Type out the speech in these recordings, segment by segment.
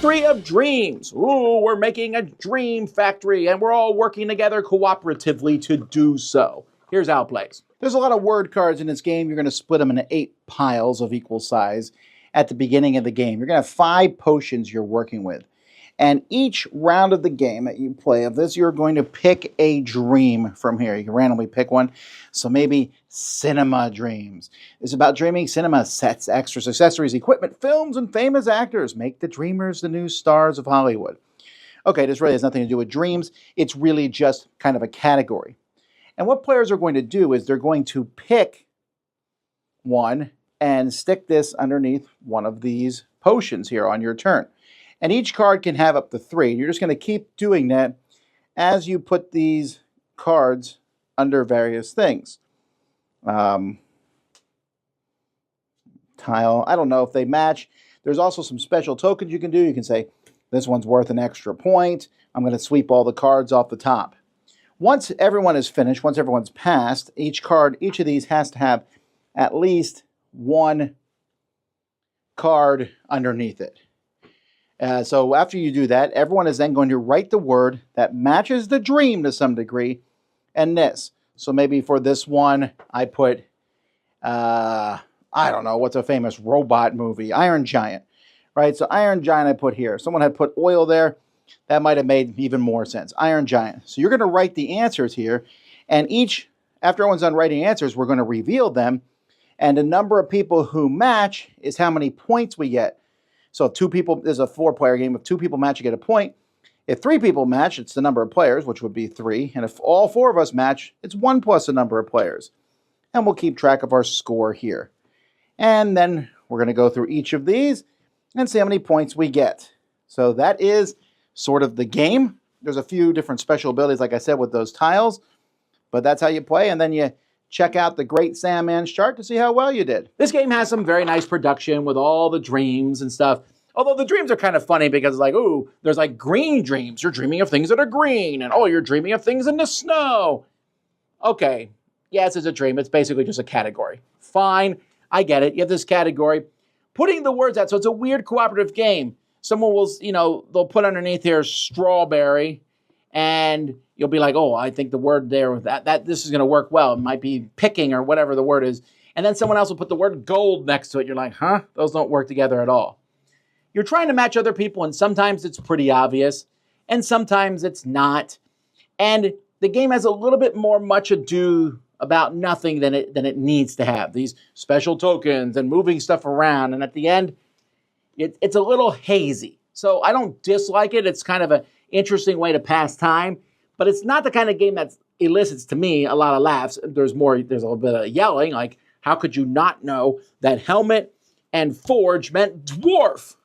Factory of Dreams. Ooh, we're making a dream factory, and we're all working together cooperatively to do so. Here's how it plays. There's a lot of word cards in this game. You're going to split them into 8 piles of equal size at the beginning of the game. You're going to have 5 potions you're working with. And each round of the game that you play of this, you're going to pick a dream from here. You can randomly pick one. So maybe cinema dreams. It's about dreaming cinema sets, extras, accessories, equipment, films, and famous actors. Make the dreamers the new stars of Hollywood. Okay, this really has nothing to do with dreams. It's really just kind of a category. And what players are going to do is they're going to pick one and stick this underneath one of these potions here on your turn. And each card can have up to 3. You're just going to keep doing that as you put these cards under various things. Tile, I don't know if they match. There's also some special tokens you can do. You can say, this one's worth an extra point. I'm going to sweep all the cards off the top. Once everyone is finished, once everyone's passed, each of these has to have at least 1 card underneath it. So after you do that, everyone is then going to write the word that matches the dream to some degree, and this. So maybe for this one, I put, I don't know, what's a famous robot movie? Iron Giant, right? So Iron Giant I put here. Someone had put oil there. That might have made even more sense. Iron Giant. So you're going to write the answers here, and after everyone's done writing answers, we're going to reveal them, and the number of people who match is how many points we get. So if 2 people, this is a 4-player game. If 2 people match, you get a point. If 3 people match, it's the number of players, which would be 3. And if all 4 of us match, it's 1 plus the number of players. And we'll keep track of our score here. And then we're going to go through each of these and see how many points we get. So that is sort of the game. There's a few different special abilities, like I said, with those tiles. But that's how you play. And then you check out the Great Sandman's chart to see how well you did. This game has some very nice production with all the dreams and stuff. Although the dreams are kind of funny because it's like, ooh, there's like green dreams. You're dreaming of things that are green. And oh, you're dreaming of things in the snow. Okay, yes, it's a dream. It's basically just a category. Fine, I get it. You have this category. Putting the words out, so it's a weird cooperative game. Someone will, they'll put underneath here strawberry. And you'll be like, oh, I think the word there, this is going to work well. It might be picking or whatever the word is. And then someone else will put the word gold next to it. You're like, huh? Those don't work together at all. You're trying to match other people, and sometimes it's pretty obvious, and sometimes it's not. And the game has a little bit more much ado about nothing than it needs to have. These special tokens and moving stuff around. And at the end, it's a little hazy. So I don't dislike it. It's kind of an interesting way to pass time, but it's not the kind of game that elicits to me a lot of laughs. There's a little bit of yelling, like, how could you not know that helmet and forge meant dwarf?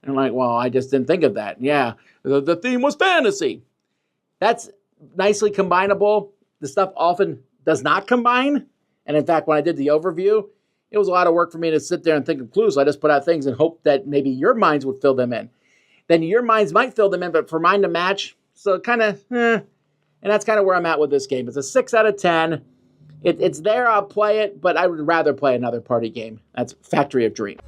And I'm like, well, I just didn't think of that. Yeah, the theme was fantasy. That's nicely combinable. The stuff often does not combine. And in fact, when I did the overview, it was a lot of work for me to sit there and think of clues. So I just put out things and hope that maybe your minds would fill them in. Then your minds might fill them in, but for mine to match, so kind of, And that's kind of where I'm at with this game. It's a 6 out of 10. It's there, I'll play it, but I would rather play another party game. That's Factory of Dreams.